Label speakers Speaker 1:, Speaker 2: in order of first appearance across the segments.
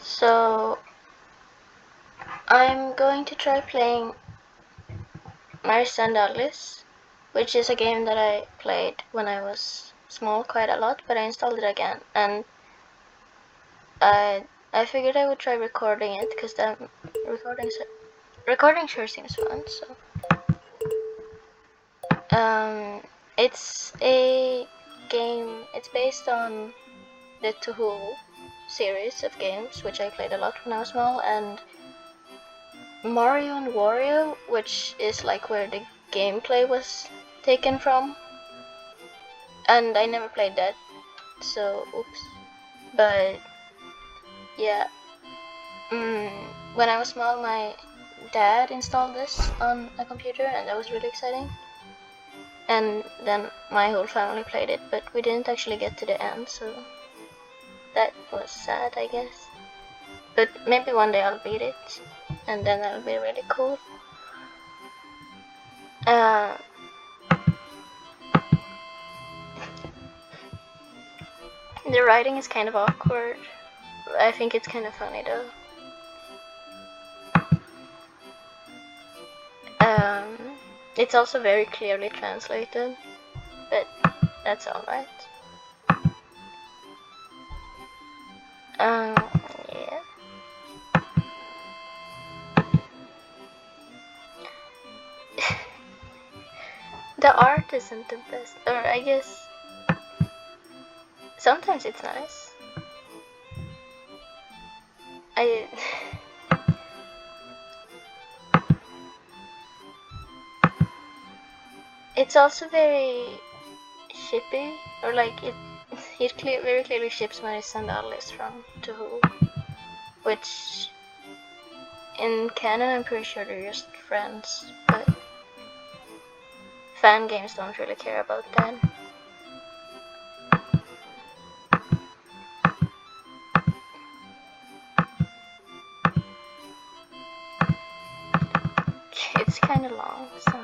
Speaker 1: So I'm going to try playing Marisa and Alice, which is a game that I played when I was small quite a lot, but I installed it again, and I figured I would try recording it because the recording sure seems fun. So it's a game. It's based on the touhou series of games, which I played a lot when I was small, and Mario and Wario, which is like where the gameplay was taken from, and I never played that, so oops. But yeah, when I was small, my dad installed this on a computer, and that was really exciting. And then my whole family played it, but we didn't actually get to the end, so that was sad, I guess. But maybe one day I'll beat it, and then that'll be really cool. The writing is kind of awkward. I think it's kind of funny though. It's also very clearly translated, but that's alright. Yeah. The art isn't the best, or I guess sometimes it's nice. It's also very shippy, or like it very clearly ships Marisa and Alice from touhou, which in canon I'm pretty sure they're just friends, but fan games don't really care about that. It's kind of long, so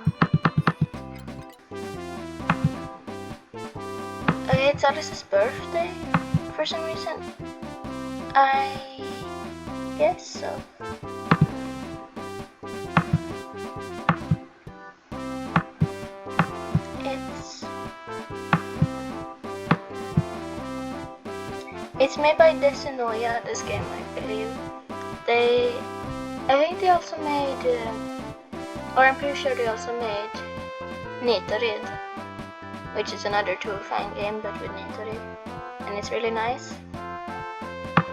Speaker 1: it's Alice's birthday for some reason. I guess so. It's made by Desinoya, this game, I believe. I think they also made, or I'm pretty sure they also made Nitorid, which is another touhou fan game, but with Nitorid, and it's really nice.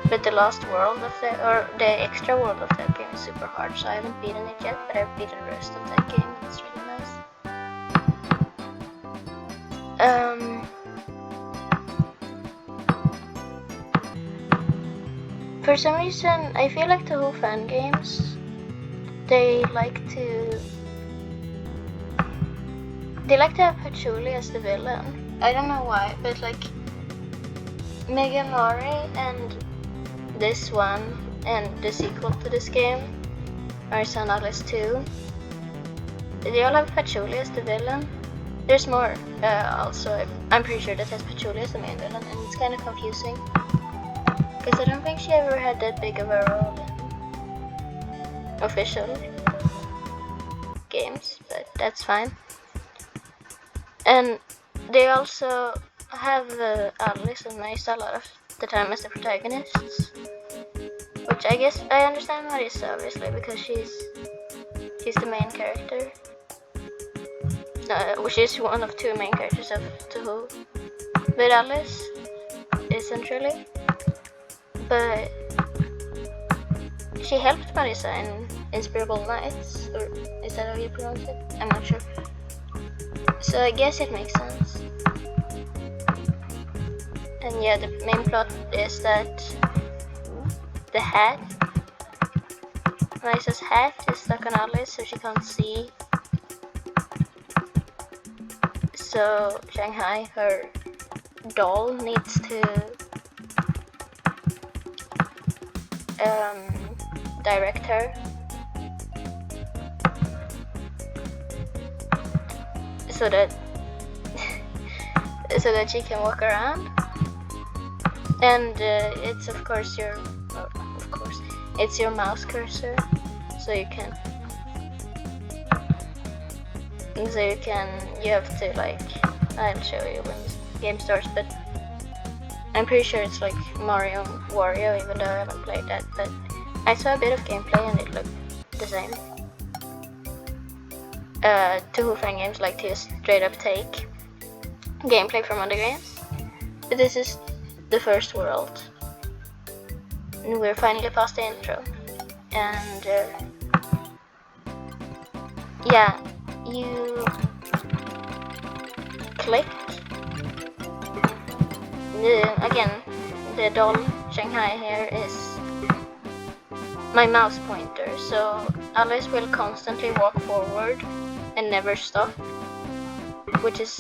Speaker 1: But the last world of that, or the extra world of that game is super hard, so I haven't beaten it yet, but I've beaten the rest of that game, and it's really nice. For some reason, I feel like touhou fan games, they like to have Patchouli as the villain. I don't know why, but like Mariari and this one and the sequel to this game, Marisa and Alice 2, they all have Patchouli as the villain. There's more also. I'm pretty sure that has Patchouli as the main villain, and it's kind of confusing. Because I don't think she ever had that big of a role in official games, but that's fine. And they also have Alice and Marisa a lot of the time as the protagonists, which I guess I understand Marisa obviously because she's the main character, which is one of two main characters of touhou. But Alice isn't really. But she helped Marisa in Inspirable Nights, or is that how you pronounce it? I'm not sure. So I guess it makes sense. And yeah, the main plot is that the hat, Marisa's hat, is stuck on Alice so she can't see. So Shanghai, her doll, needs to direct her so that she can walk around. And it's of course it's your mouse cursor, so you have to like, I'll show you when the game starts, but I'm pretty sure it's like Mario and Wario, even though I haven't played that, but I saw a bit of gameplay and it looked the same. Touhou fangames like to straight up take gameplay from other games. But this is the first world. And we're finally past the intro. And yeah, you click. Again, the doll Shanghai here is my mouse pointer, so Alice will constantly walk forward and never stop, which is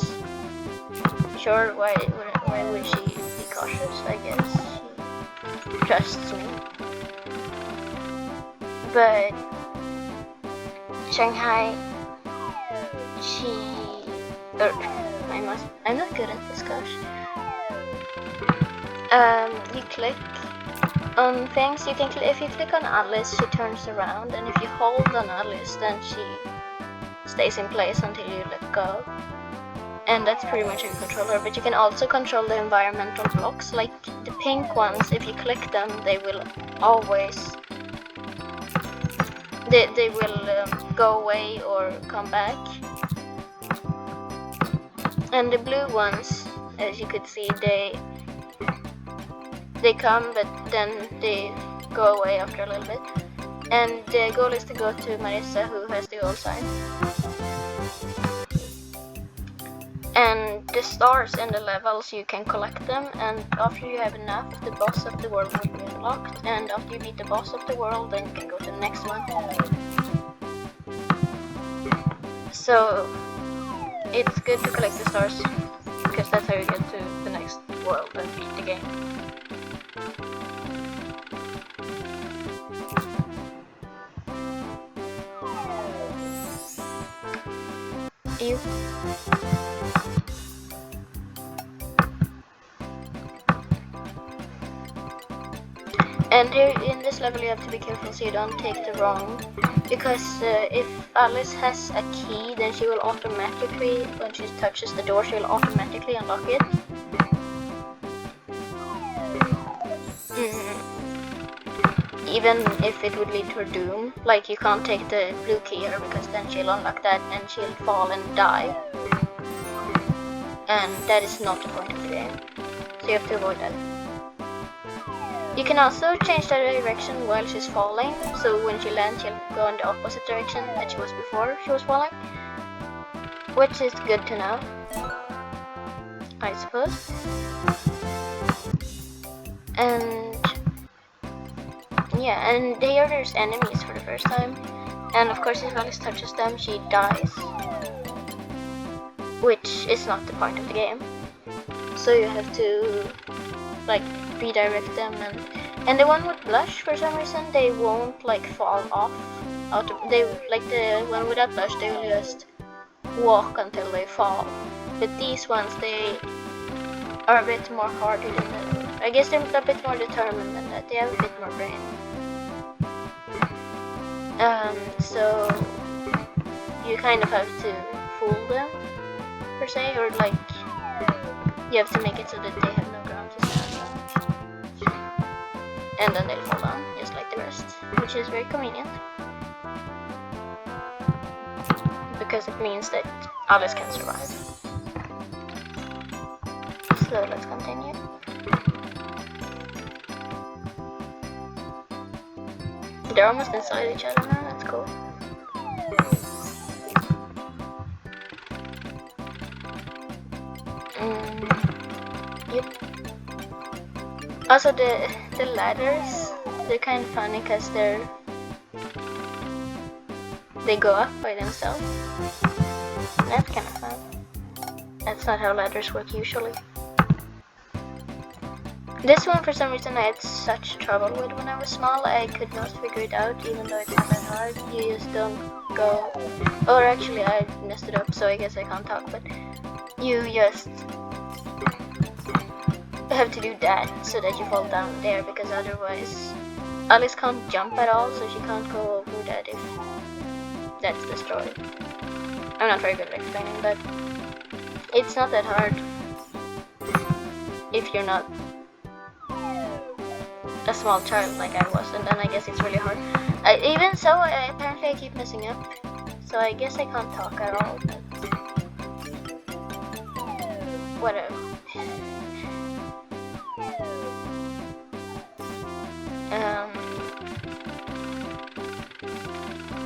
Speaker 1: sure why would she be cautious? I guess she trusts me. But Shanghai, I'm not good at this, gosh. You click on things. You can if you click on Alice, she turns around, and if you hold on Alice, then she stays in place until you let go. And that's pretty much how you control her. But you can also control the environmental blocks, like the pink ones. If you click them, they will always they will go away or come back. And the blue ones, as you could see, they come, but then they go away after a little bit. And the goal is to go to Marisa, who has the goal sign. And the stars in the levels, you can collect them, and after you have enough, the boss of the world will be unlocked. And after you beat the boss of the world, then you can go to the next one. So it's good to collect the stars, because that's how you get to the next world and beat the game. You. And here in this level you have to be careful so you don't take the wrong, because if Alice has a key, then she will automatically, when she touches the door, she will automatically unlock it. Even if it would lead to her doom, like you can't take the blue key here because then she'll unlock that and she'll fall and die. And that is not the point of the game, so you have to avoid that. You can also change the direction while she's falling, so when she lands she'll go in the opposite direction that she was before she was falling, which is good to know, I suppose. And yeah, and here there's enemies for the first time, and of course if Alice touches them she dies, which is not the point of the game. So you have to like redirect them, and the one with blush, for some reason they won't like fall off. They like the one without blush, they will just walk until they fall. But these ones, they are a bit more hardy than that. I guess they're a bit more determined than that. They have a bit more brain. So you kind of have to fool them, per se, or like you have to make it so that they have no ground to stand on, and then they'll fall down just like the rest, which is very convenient because it means that Alice can survive. So let's continue. They're almost inside each other now, that's cool. Yep. Also the ladders, they're kind of funny because they go up by themselves. That's kind of fun. That's not how ladders work usually. This one, for some reason, I had such trouble with when I was small. I could not figure it out, even though it's not that hard. You just don't go... Or actually, I messed it up, so I guess I can't talk, but you just have to do that so that you fall down there, because otherwise Alice can't jump at all, so she can't go over that if that's destroyed. I'm not very good at explaining, but it's not that hard if you're not a small child like I was, and then I guess it's really hard. Even so, apparently I keep messing up, so I guess I can't talk at all, but whatever.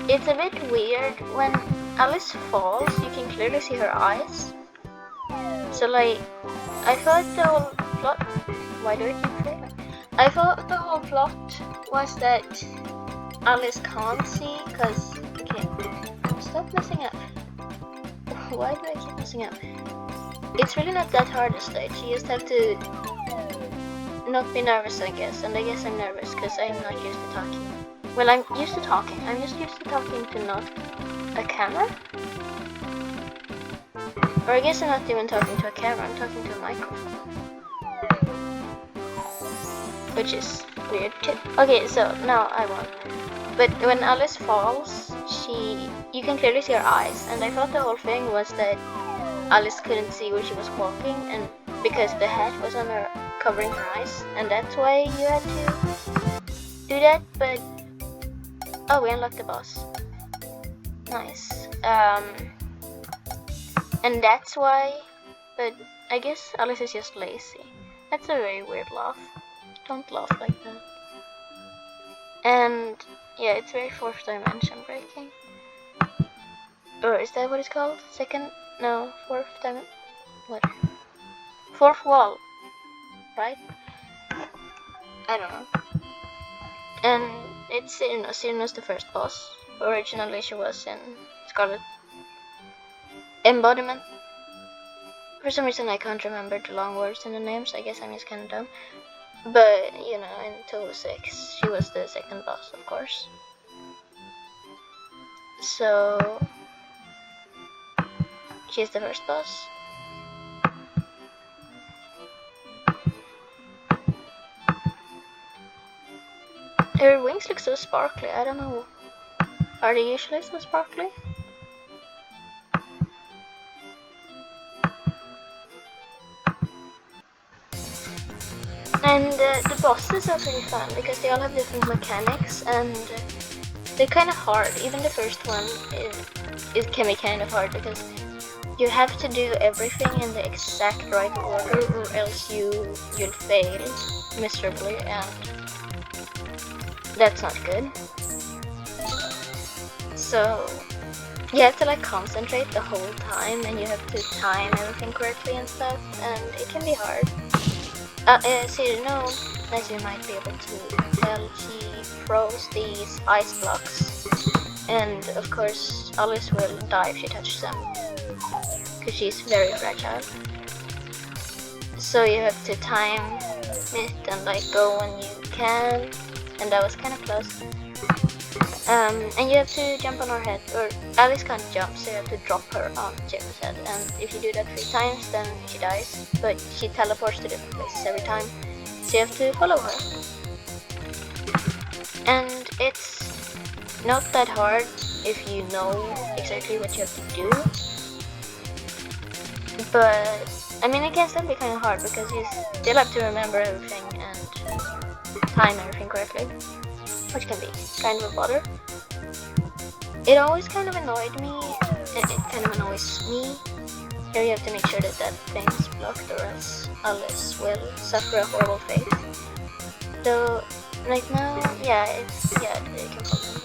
Speaker 1: It's a bit weird when Alice falls, you can clearly see her eyes. So like, I thought the whole plot, why do I keep failing? I thought the whole plot was that Alice can't see, cause, okay, stop messing up. Why do I keep messing up? It's really not that hard a stage, you just have to not be nervous, I guess, and I guess I'm nervous because I'm not used to talking. Well, I'm used to talking. I'm just used to talking to not a camera. Or I guess I'm not even talking to a camera, I'm talking to a microphone. Which is weird too. Okay, so now I won. But when Alice falls, you can clearly see her eyes, and I thought the whole thing was that Alice couldn't see where she was walking, and because the hat was on her, covering her eyes, and that's why you had to do that, but oh, we unlocked the boss. Nice. And that's why, but I guess Alice is just lazy. That's a very weird laugh. Don't laugh like that. And yeah, it's very fourth dimension breaking. Or is that what it's called? Fourth dimension. What? Fourth wall, right? I don't know. And it's Cyrano's the first boss. Originally she was in Scarlet Embodiment. For some reason I can't remember the long words in the names, I guess I'm just kinda dumb. But, you know, in 206 she was the second boss, of course. So she's the first boss. Her wings look so sparkly, I don't know. Are they usually so sparkly? And the bosses are pretty fun because they all have different mechanics and they're kind of hard. Even the first one can be kind of hard because you have to do everything in the exact right order or else you'll fail miserably, and that's not good. So you have to like concentrate the whole time and you have to time everything correctly and stuff, and it can be hard. Cyrano, as you might be able to tell, she throws these ice blocks, and of course Alice will die if she touches them because she's very fragile. So you have to time it and like go when you can, and that was kind of close. And you have to jump on her head, or Alice can't jump, so you have to drop her on Jim's head, and if you do that 3 times then she dies, but she teleports to different places every time, so you have to follow her. And it's not that hard if you know exactly what you have to do, but I mean it can still be kind of hard because you still have to remember everything and time everything correctly, which can be kind of a bother. It always kind of annoyed me, and it kind of annoys me. Here you have to make sure that that thing's blocked or else Alice will suffer a horrible fate. So right now, you can follow me.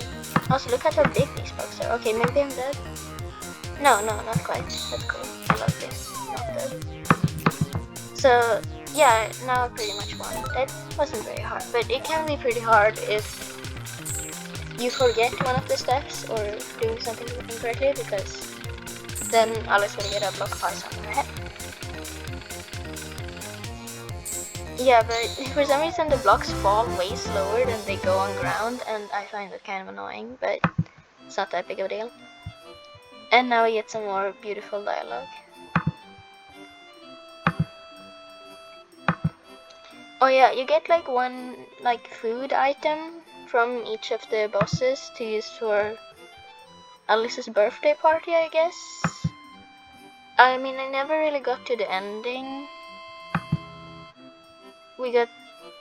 Speaker 1: Also look at how big these blocks are. Okay, maybe I'm dead. No, not quite. That's cool. I love this. Not dead. So yeah, now I pretty much won. That wasn't very hard, but it can be pretty hard if you forget one of the steps or doing something incorrectly, because then Alice will get a block of ice on her head. Yeah, but for some reason the blocks fall way slower than they go on ground, and I find it kind of annoying, but it's not that big of a deal. And now we get some more beautiful dialogue. Oh yeah, you get like one like food item from each of the bosses to use for Alice's birthday party, I guess. I mean, I never really got to the ending.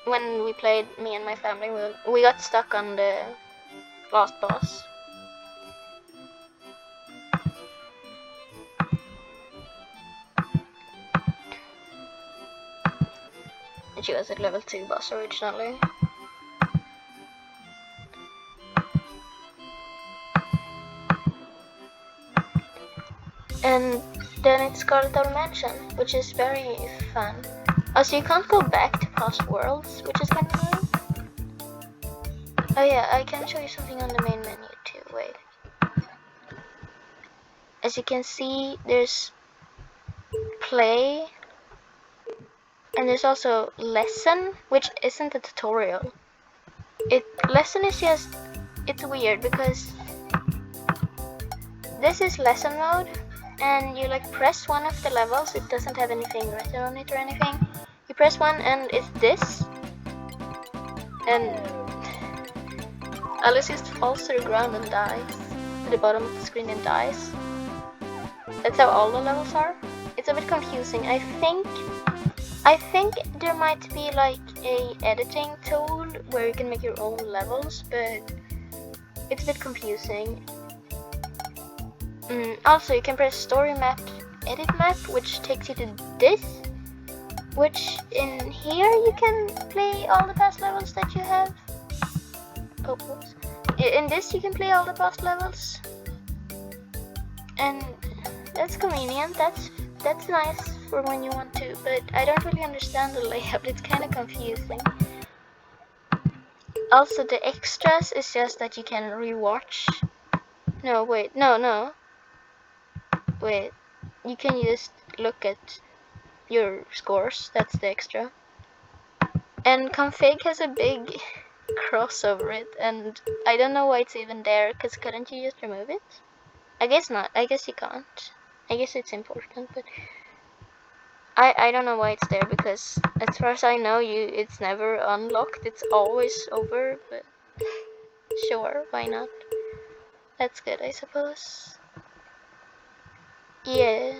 Speaker 1: When we played, me and my family, we got stuck on the last boss. And she was at level 2 boss originally. And then it's Scarlet Mansion, which is very fun. Also, you can't go back to past worlds, which is kind of annoying. Oh yeah, I can show you something on the main menu too, wait. As you can see, there's play, and there's also lesson, which isn't a tutorial. Lesson is just, it's weird because this is lesson mode, and you like press one of the levels, it doesn't have anything written on it or anything. You press one and it's this, and Alice just falls to the ground and dies, to the bottom of the screen and dies. That's how all the levels are. It's a bit confusing. I think there might be like a editing tool where you can make your own levels, but it's a bit confusing. Also, you can press story map, edit map, which takes you to this, which in here you can play all the past levels that you have. Oh, oops. In this you can play all the past levels, and that's convenient. That's nice for when you want to, but I don't really understand the layout. It's kind of confusing. Also, the extras is just that you can rewatch. No, wait, no. Wait, you can just look at your scores. That's the extra. And config has a big cross over it, and I don't know why it's even there, because couldn't you just remove it? I guess not. I guess you can't. I guess it's important, but I don't know why it's there, because as far as I know, it's never unlocked. It's always over, but sure, why not? That's good, I suppose. Yeah.